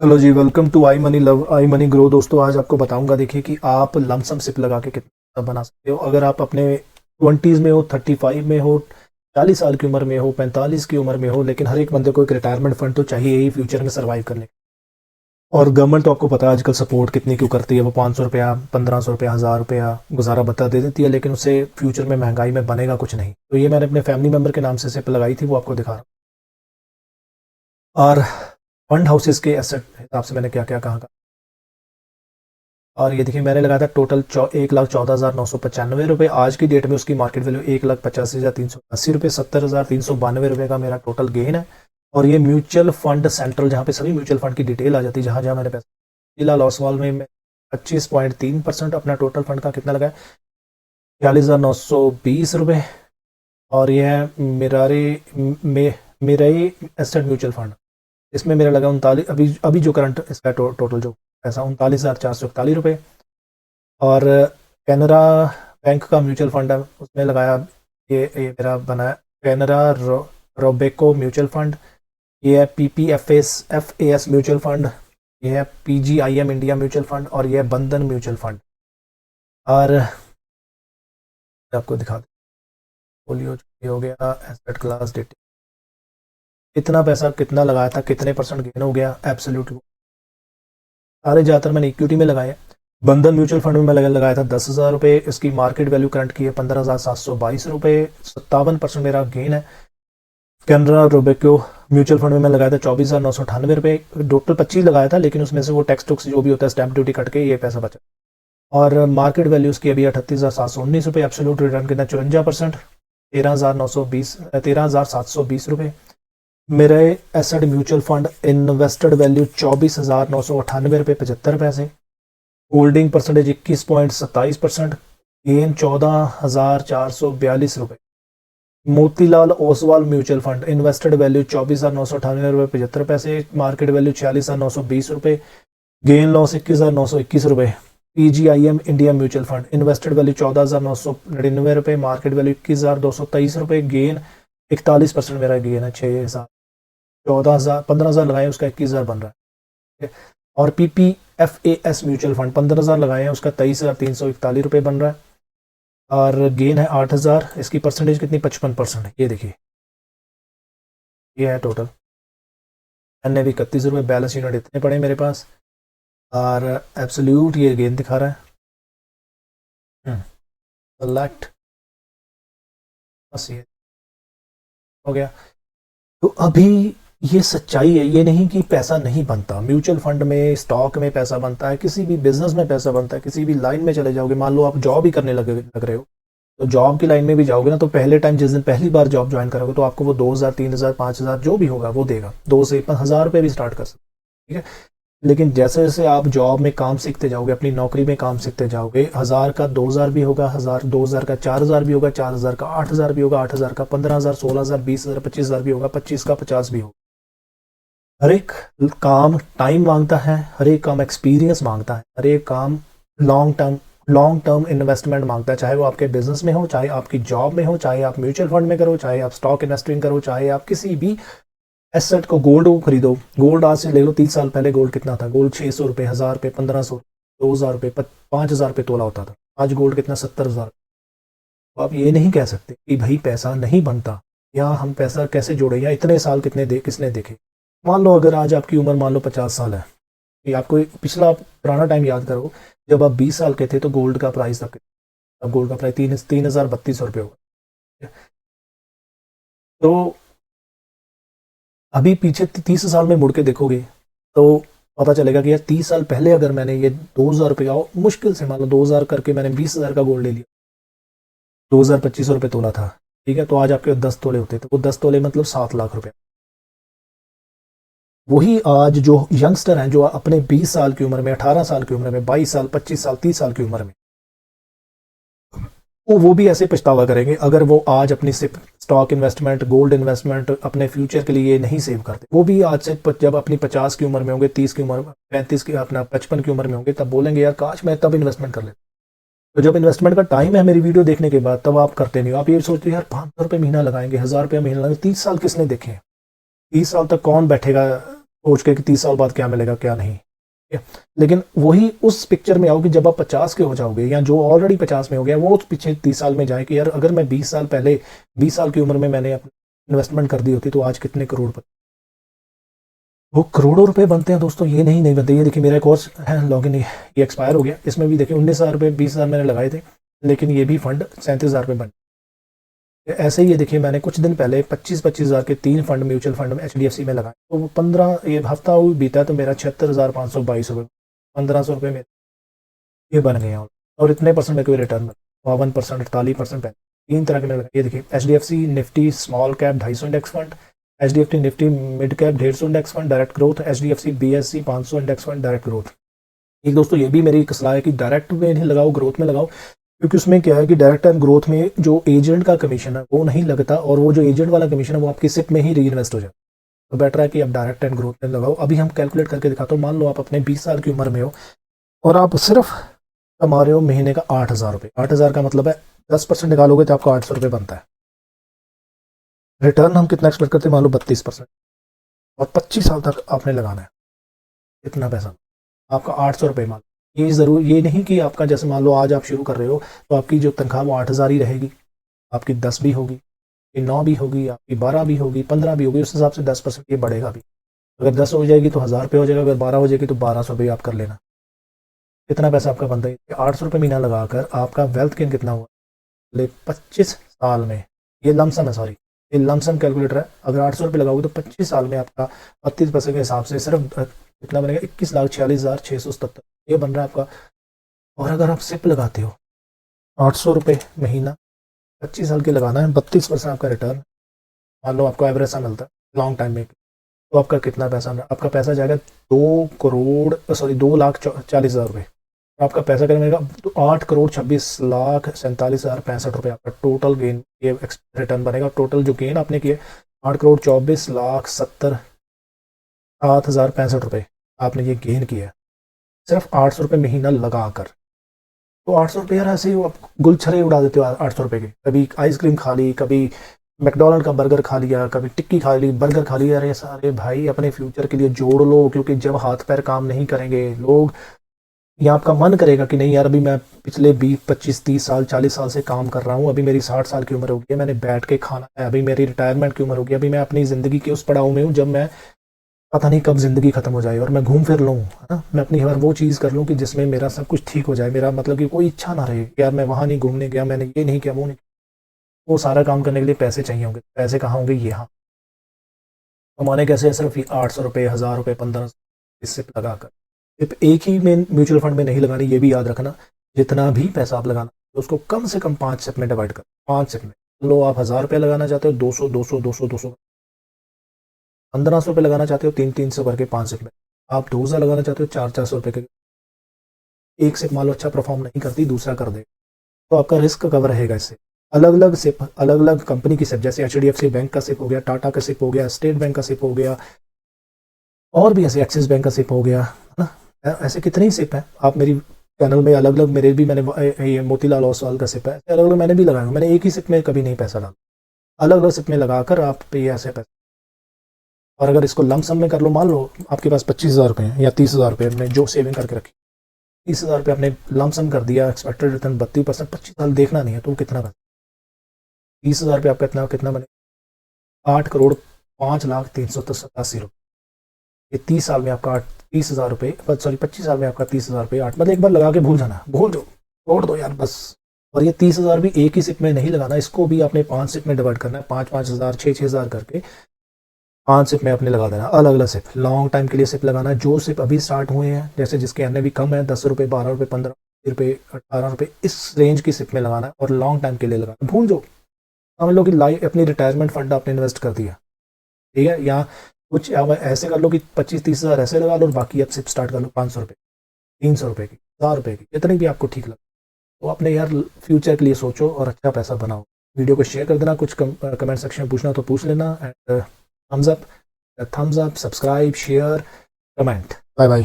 Hello ji, welcome to I money love I money grow. दोस्तों, आज आपको बताऊंगा, देखिए कि आप लमसम सिप लगा के कितना बना सकते हो। अगर आप अपने 20s में हो, 35 में हो, 40 साल की उम्र में हो, 45 की उम्र में हो, लेकिन हर एक बंदे को एक रिटायरमेंट फंड तो चाहिए ही फ्यूचर में सर्वाइव करने। और गवर्नमेंट तो आपको पता है आजकल सपोर्ट कितनी क्यों करती है। वो 500 रुपया, 1500 रुपया, 1000 रुपया गुजारा भत्ता दे देती है, लेकिन उससे फ्यूचर में महंगाई में बनेगा कुछ नहीं। तो ये मैंने अपने फैमिली मेम्बर के नाम से सिप लगाई थी, वो आपको दिखा रहा हूँ। और फंड हाउसेस के एसेट हिसाब से मैंने क्या क्या कहा। और ये देखिए, मैंने लगाया था टोटल 1,14,995 रुपये। आज की डेट में उसकी मार्केट वैल्यू 1,85,380 रुपये, 70,392 रुपये का मेरा टोटल गेन है। और ये म्यूचुअल फंड सेंट्रल, जहाँ पे सभी म्यूचुअल फंड की डिटेल आ जाती है, जहाँ जहाँ मैंने पैसा। जिला लॉसवाल में मैं 25.3% अपना टोटल फंड का कितना लगा है, 42,920 रुपये। और ये है मेरा ही एसेट म्यूचुअल फंड। इसमें मेरा लगा 39, अभी अभी जो करंट इसका टोटल जो पैसा 39,441 रुपये। और कैनरा बैंक का म्यूचुअल फंड है, उसमें लगाया। ये मेरा बना है कैनरा रोबेको म्यूचुअल फंड। ये है PPFAS म्यूचुअल फंड। ये है PGIM इंडिया म्यूचुअल फंड। और ये है बंधन म्यूचुअल फंड। और आपको दिखा दे, पोलियो हो गया, एसेट क्लास डेट, कितना पैसा कितना लगाया था, कितने परसेंट गेन हो गया एब्सोल्यूट। सारे ज़्यादातर मैंने इक्विटी में लगाए। बंधन म्यूचुअल फंड में मैं लगाया था 10,000 रुपये। इसकी मार्केट वैल्यू करंट की है 15,722 रुपये, 57% मेरा गेन है। कैनरा रोबेको म्यूचुअल फंड में मैं लगाया था 24,998 रुपये। टोटल 25 लगाया था, लेकिन उसमें से वो टैक्स टुक्स जो भी होता है, स्टैंप ड्यूटी कट के ये पैसा बचा। और मार्केट वैल्यू उसकी अभी 38,719 रुपये। एब्सोल्यूट रिटर्न कितना, 54%, 13,720 रुपये। मेरे asset mutual fund invested value 24,998 रुपये 75 पैसे। Holding percentage 21.27%। गेन 14,442 रुपये। Motilal Oswal mutual fund invested value 24,998 रुपये 75 पैसे। मार्केट वैल्यू 46,920 रुपये। गेन लॉस 21,921 रुपये। PGIM India mutual fund invested value 14,999 रुपये। मार्केट वैल्यू 21,223 रुपये। गेन 41% मेरा गेन है। 6,000, 14,000, 15,000 लगाए, उसका 21,000 बन रहा है। और PPFAS म्यूचुअल फंड 15,000 लगाए हैं, उसका 23,341 रुपये बन रहा है। और गेन है 8,000। इसकी परसेंटेज कितनी, 55% है। ये देखिए, ये है टोटल। मैंने भी 31 रुपये, बैलेंस यूनिट इतने पड़े मेरे पास। और एब्सोल्यूट ये गेन दिखा रहा है। सेलेक्ट, बस ये हो गया। तो अभी ये सच्चाई है, ये नहीं कि पैसा नहीं बनता। म्यूचुअल फंड में, स्टॉक में पैसा बनता है, किसी भी बिजनेस में पैसा बनता है। किसी भी लाइन में चले जाओगे, मान लो आप जॉब ही करने लग रहे हो, तो जॉब की लाइन में भी जाओगे ना, तो पहले टाइम जिस दिन पहली बार जॉब ज्वाइन करोगे, तो आपको वो 2,000, 3,000, 5,000 जो भी होगा वो देगा। 2 से 1,000 रुपये भी स्टार्ट कर सकते, ठीक है। लेकिन जैसे जैसे आप जॉब में काम सीखते जाओगे, अपनी नौकरी में काम सीखते जाओगे, 1,000 का 2,000 भी होगा, 2,000 का 4,000 भी होगा, 4,000 का 8,000 भी होगा, 8,000 का 15,000, 16,000, 20,000, 25,000 भी होगा, 25 का 50 भी होगा। हर एक काम टाइम मांगता है, हर एक काम एक्सपीरियंस मांगता है, हर एक काम लॉन्ग टर्म इन्वेस्टमेंट मांगता है। चाहे वो आपके बिजनेस में हो, चाहे आपकी जॉब में हो, चाहे आप म्यूचुअल फंड में करो, चाहे आप स्टॉक इन्वेस्टिंग करो, चाहे आप किसी भी एसेट को, गोल्ड को खरीदो। गोल्ड आज से ले लो, 30 साल पहले गोल्ड कितना था? गोल्ड 600 रुपये, 1,000 रुपये, 1,500, 2,000 रुपये, 5,000 रुपये तोला होता था। आज गोल्ड कितना, 70,000। तो आप ये नहीं कह सकते कि भाई पैसा नहीं बनता, या हम पैसा कैसे जोड़े, या इतने साल किसने देखे। मान लो अगर आज आपकी उम्र मान लो 50 साल है, कि आपको पिछला पुराना टाइम याद करो, जब आप 20 साल के थे तो गोल्ड का प्राइस था, अब गोल्ड का प्राइस 3,032 रुपये होगा। तो अभी पीछे 30 साल में मुड़ के देखोगे तो पता चलेगा कि यार 30 साल पहले अगर मैंने ये 2,000 रुपये, मुश्किल से मान लो 2,000 करके मैंने 20,000 का गोल्ड ले लिया, 2,025 रुपये तोला था, ठीक है। तो आज आपके 10 तोले होते, तो वो 10 तोले मतलब 7 लाख रुपये। वही आज जो यंगस्टर हैं, जो अपने 20 साल की उम्र में, 18 साल की उम्र में, 22 साल, 25 साल, 30 साल की उम्र में, वो भी ऐसे पछतावा करेंगे अगर वो आज अपनी सिर्फ स्टॉक इन्वेस्टमेंट, गोल्ड इन्वेस्टमेंट अपने फ्यूचर के लिए नहीं सेव करते। वो भी आज से जब अपनी 50 की उम्र में होंगे, 30 की उम्र, 35 की, अपना 55 की उम्र में होंगे, तब बोलेंगे यार काश मैं तब इन्वेस्टमेंट कर लेता। तो जब इन्वेस्टमेंट का टाइम है मेरी वीडियो देखने के बाद, तब आप करते नहीं हो। आप ये सोचते हो यार 500 रुपये महीना लगाएंगे, 1,000 रुपये महीना लगाएंगे। 30 साल किसने देखे हैं? 30 साल तक कौन बैठेगा सोच के कि 30 साल बाद क्या मिलेगा क्या नहीं, ठीक है। लेकिन वही उस पिक्चर में आओ कि जब आप 50 के हो जाओगे, या जो ऑलरेडी 50 में हो गया वो पीछे 30 साल में जाए कि यार अगर मैं 20 साल पहले 20 साल की उम्र में मैंने अपनी इन्वेस्टमेंट कर दी होती तो आज कितने करोड़ बनते। वो करोड़ों रुपए बनते हैं दोस्तों, ये नहीं बनते। ये देखिए मेरा कोर्स है लॉगिन, ये एक्सपायर हो गया, इसमें भी देखिए 19,000 रुपये 20,000 मैंने लगाए थे, लेकिन ये भी फंड 37,000 रुपये बन। ऐसे ही ये देखिए मैंने कुछ दिन पहले 25,000 के 3 फंड म्यूचुअल फंड में HDFC में लगाए, तो वो 15 ये हफ्ता बीता तो मेरा 76,522 रुपये, 1,500 रुपये मेरे ये बन गए हैं। और इतने परसेंट मेरे को रिटर्न 52%, 48%, 3 तरह के में ये देखिए HDFC Nifty small cap 250 index fund, HDFC Nifty mid cap 150 index fund direct growth, HDFC BSE 500 index fund direct growth. एक दोस्तों ये भी मेरी एक सलाह है कि डायरेक्ट में नहीं लगाओ, ग्रोथ में लगाओ, क्योंकि उसमें क्या है कि डायरेक्ट एंड ग्रोथ में जो एजेंट का कमीशन है वो नहीं लगता, और वो जो एजेंट वाला कमीशन है वो आपकी सिप में ही री इन्वेस्ट हो जाए। तो बेटर है कि आप डायरेक्ट एंड ग्रोथ में लगाओ। अभी हम कैलकुलेट करके दिखाता हूँ, मान लो आप अपने 20 साल की उम्र में हो और आप सिर्फ कमा रहे हो महीने का 8,000 रुपये। 8,000 का मतलब है 10% निकालोगे तो आपको 800 रुपये बनता है। रिटर्न हम कितना एक्सपेक्ट करते हैं, मान लो 32%, और 25 साल तक आपने लगाना है। कितना पैसा आपका 800 रुपये। मान ये ज़रूर ये नहीं कि आपका जैसे मान लो आज आप शुरू कर रहे हो तो आपकी जो तनख्वाह वो 8,000 ही रहेगी, आपकी 10 भी होगी, 9 भी होगी, आपकी 12 भी होगी, 15 भी होगी, उस हिसाब से 10% ये बढ़ेगा भी। अगर 10 हो जाएगी तो 1,000 रुपये हो जाएगा, अगर 12 हो जाएगी तो 1,200 रुपये आप कर लेना। कितना पैसा आपका बनता है, 800 रुपये महीना लगाकर आपका वेल्थ गेन कितना हुआ 25 साल में। ये लमसम है, सॉरी ये लमसम कैलकुलेटर है। अगर 800 रुपये लगाओगे तो 25 साल में आपका 32% के हिसाब से सिर्फ कितना बनेगा, 21,46,677 ये बन रहा है आपका। और अगर आप सिप लगाते हो 800 रुपये महीना 25 साल के लगाना है, 32% आपका रिटर्न, मान लो आपको एवरेज सा मिलता है लॉन्ग टाइम में, तो आपका कितना पैसा, आपका पैसा जाएगा 2,40,40,000 रुपये। आपका पैसा करेगा तो 8,26,47,065 रुपये आपका टोटल गेन, ये रिटर्न बनेगा। टोटल जो गेन आपने किए 8,24,70,07,065 रुपये आपने ये गेन किया सिर्फ 800 रुपये महीना लगाकर। तो 800 रुपये यार ऐसे ही आप गुलछरे उड़ा देते हो 800 रुपये के। कभी आइसक्रीम खा ली, कभी मैकडोनल्ड का बर्गर खा लिया, कभी टिक्की खा ली, बर्गर खा लिया। अरे सारे भाई अपने फ्यूचर के लिए जोड़ लो, क्योंकि जब हाथ पैर काम नहीं करेंगे लोग, या आपका मन करेगा कि नहीं यार अभी मैं पिछले 20, 25, 30 साल 40 साल से काम कर रहा हूँ, अभी मेरी 60 साल की उम्र हो गई है, मैंने बैठ के खाना है, अभी मेरी रिटायरमेंट की उम्र हो गई, अभी मैं अपनी ज़िंदगी के उस पड़ाव में हूँ जब मैं पता नहीं कब ज़िंदगी ख़त्म हो जाए और मैं घूम फिर लूँ, है ना, मैं अपनी हर वो चीज़ कर लूँ कि जिसमें मेरा सब कुछ ठीक हो जाए, मेरा मतलब कि कोई इच्छा ना रहे यार मैं वहाँ नहीं घूमने गया, मैंने ये नहीं किया वो नहीं। वो सारा काम करने के लिए पैसे चाहिए होंगे, पैसे कहाँ होंगे, यहाँ कमाने कैसे है, सिर्फ 800 रुपये 1,000 रुपये 1,500 इससे लगाकर। सिर्फ एक ही में म्यूचुअल फंड में नहीं लगानी, ये भी याद रखना, जितना भी पैसा आप लगाना तो उसको कम से कम 5 स्टेप में डिवाइड कर, 5 स्टेप में। लो आप 1,000 रुपये लगाना चाहते हो 200 200 200 200, 1,500 रुपये लगाना चाहते हो 300 करके 5 स्टेप में, आप 2,000 लगाना चाहते हो 400 रुपये के। एक सिप मान लो अच्छा परफॉर्म नहीं करती, दूसरा कर दे तो आपका रिस्क कवर रहेगा। इससे अलग अलग सिप, अलग अलग कंपनी की सिप, जैसे HDFC बैंक का सिप हो गया, टाटा का सिप हो गया, स्टेट बैंक का सिप हो गया, और भी ऐसे एक्सिस बैंक का सिप हो गया, है ना, ऐसे कितने ही सिप हैं। आप मेरी चैनल में अलग अलग, मेरे भी मैंने ये मोतीलाल ओसवाल का सिप है, अलग अलग मैंने भी लगाया। मैंने एक ही सिप में कभी नहीं पैसा डाला, अलग अलग सिप में लगाकर आप पे ऐसे पैसे। और अगर इसको लमसम में कर लो, मान लो आपके पास 25,000 रुपये हैं या 30,000 रुपये आपने जो सेविंग करके रखी, 30,000 रुपये आपने लमसम कर दिया, एक्सपेक्टेड रिटर्न 32%, 25 साल देखना नहीं है तो कितना बने, 30,000 रुपये आपका कितना बने, 8,05,03,87 रुपये। ये 30 साल में आपका 30,000 रुपये, सॉरी 25 साल में आपका 30,000 रुपये, 8 मतलब एक बार लगा के भूल जाना, भूल दो, छोड़ दो यार बस। और ये 30,000 भी एक ही सिप में नहीं लगाना, इसको भी आपने 5 सिप में डिवाइड करना है, 5,000 6,000 करके 5 सिप में आपने लगा देना, अलग अलग सिप, लॉन्ग टाइम के लिए सिप लगाना है। जो सिप अभी स्टार्ट हुए हैं, जैसे जिसके अन्य भी कम है, 10 रुपये 12 रुपये 15 रुपये 18 रुपये, इस रेंज की सिप में लगाना है और लॉन्ग टाइम के लिए लगाना। भूल दो, समझ लो कि लाइफ अपनी रिटायरमेंट फंड आपने इन्वेस्ट कर दिया, ठीक है। या कुछ अब ऐसे कर लो कि 25-30 हज़ार ऐसे लगा लो और बाकी आप सिप स्टार्ट कर लो 500 रुपये 300 रुपये की, 1,000 रुपये की, जितनी भी आपको ठीक लगे। तो अपने यार फ्यूचर के लिए सोचो और अच्छा पैसा बनाओ। वीडियो को शेयर कर देना, कुछ कमेंट सेक्शन में पूछना तो पूछ लेना, and thumbs up, subscribe, share, comment. Bye bye.